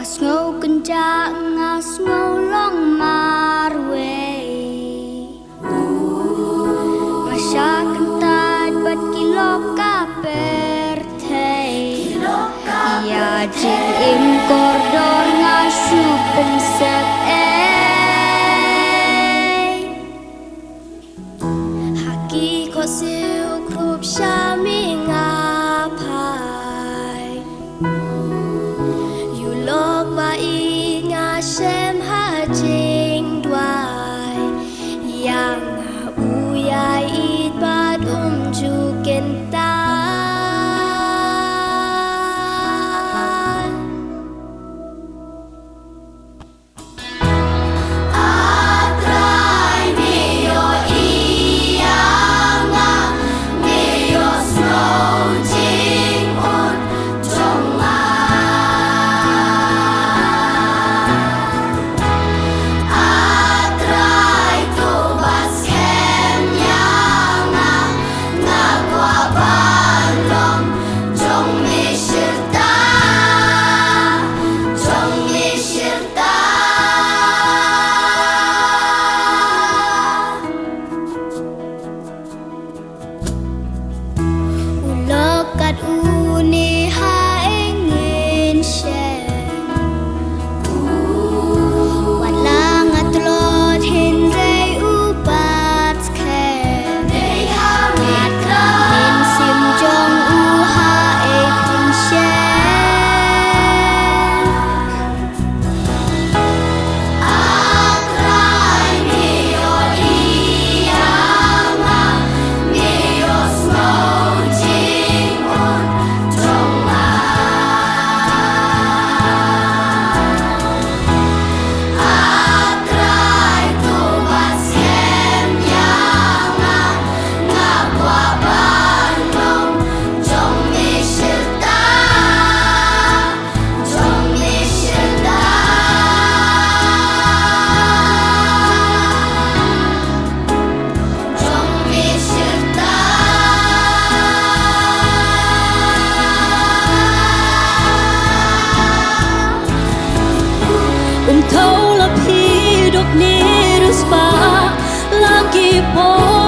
Ngas ngau kencak ngas ngau long marwe Masya kentat bat kilo kaperte Iya jing im kordor ngasu pensep Haki ko siu krup syami ngapai Yulok bai ngasem hajing dwai Yang uyai it bat jukentan Uni ha ingin shem Walang atlot hindray ubat kem Ngat kamin sim jong uha epin shem Akray miyo iyama miyo smojing Thâu là phi độc ni rus pa lagi po